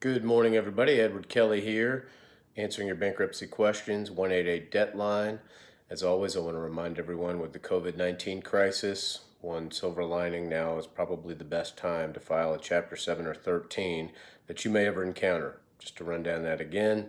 Good morning, everybody. Edward Kelly here, answering your bankruptcy questions, 188 debt line. As always, I want to remind everyone with the COVID-19 crisis, one silver lining now is probably the best time to file a Chapter 7 or 13 that you may ever encounter. Just to run down that again,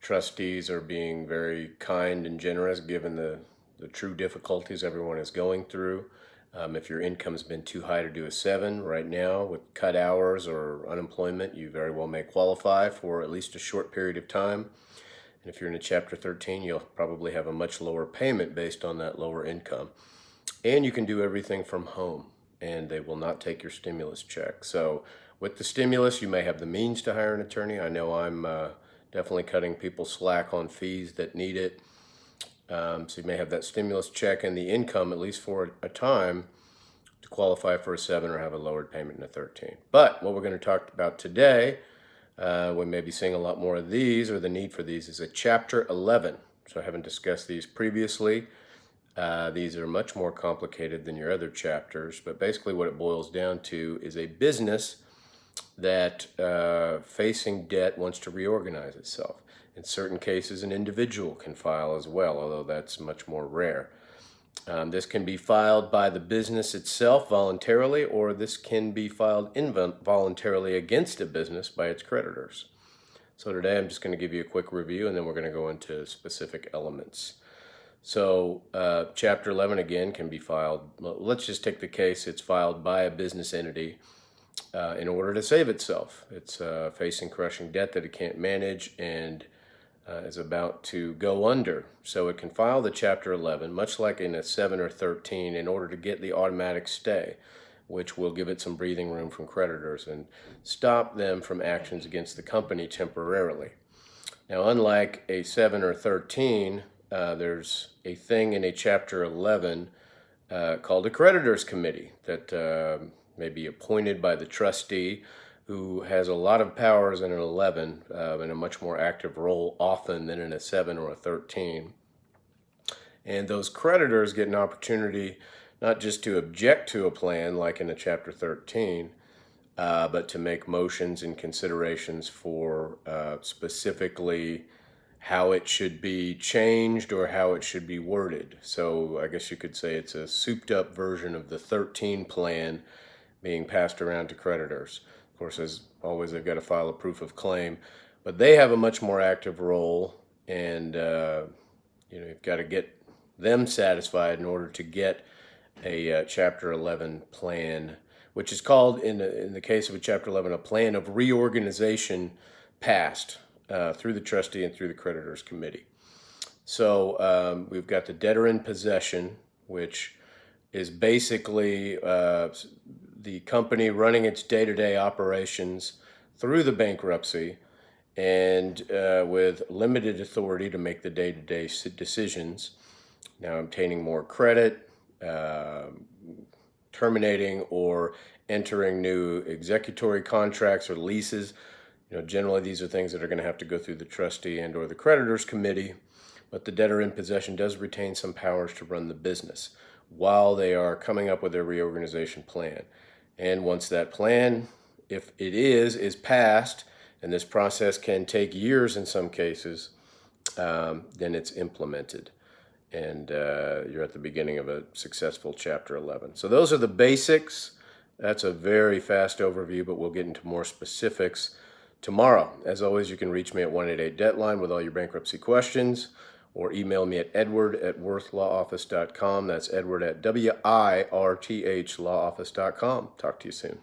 trustees are being very kind and generous given the true difficulties everyone is going through. If your income's been too high to do a 7 right now with cut hours or unemployment, you very well may qualify for at least a short period of time. And if you're in a Chapter 13, you'll probably have a much lower payment based on that lower income. And you can do everything from home, and they will not take your stimulus check. So with the stimulus, you may have the means to hire an attorney. I know I'm definitely cutting people slack on fees that need it. So you may have that stimulus check and the income, at least for a time, to qualify for a 7 or have a lowered payment in a 13. But what we're going to talk about today, we may be seeing a lot more of these, or the need for these, is a Chapter 11. So I haven't discussed these previously. These are much more complicated than your other chapters, but basically what it boils down to is a business that facing debt wants to reorganize itself. In certain cases, an individual can file as well, although that's much more rare. This can be filed by the business itself voluntarily, or this can be filed involuntarily against a business by its creditors. So today I'm just going to give you a quick review, and then we're going to go into specific elements. So Chapter 11 again can be filed. Let's just take the case it's filed by a business entity in order to save itself. It's facing crushing debt that it can't manage and is about to go under. So it can file the Chapter 11, much like in a 7 or 13, in order to get the automatic stay, which will give it some breathing room from creditors and stop them from actions against the company temporarily. Now, unlike a 7 or 13, there's a thing in a Chapter 11 called a creditors committee that may be appointed by the trustee, who has a lot of powers in an 11 and a much more active role often than in a 7 or a 13. And those creditors get an opportunity not just to object to a plan like in a Chapter 13, but to make motions and considerations for specifically how it should be changed or how it should be worded. So I guess you could say it's a souped up version of the 13 plan being passed around to creditors. Of course, as always, they've got to file a proof of claim, but they have a much more active role, and you've got to get them satisfied in order to get a Chapter 11 plan, which is called, in the case of a Chapter 11, a plan of reorganization passed through the trustee and through the creditors committee. So we've got the debtor in possession, which is basically the company running its day-to-day operations through the bankruptcy and with limited authority to make the day-to-day decisions. Now obtaining more credit, terminating or entering new executory contracts or leases. Generally these are things that are going to have to go through the trustee and or the creditors committee, but the debtor in possession does retain some powers to run the business while they are coming up with their reorganization plan. And once that plan, if it is passed, and this process can take years in some cases, then it's implemented. And you're at the beginning of a successful Chapter 11. So those are the basics. That's a very fast overview, but we'll get into more specifics tomorrow. As always, you can reach me at 188 Debtline with all your bankruptcy questions, or email me at edward@wirthlawoffice.com. That's Edward at WIRTH lawoffice.com. Talk to you soon.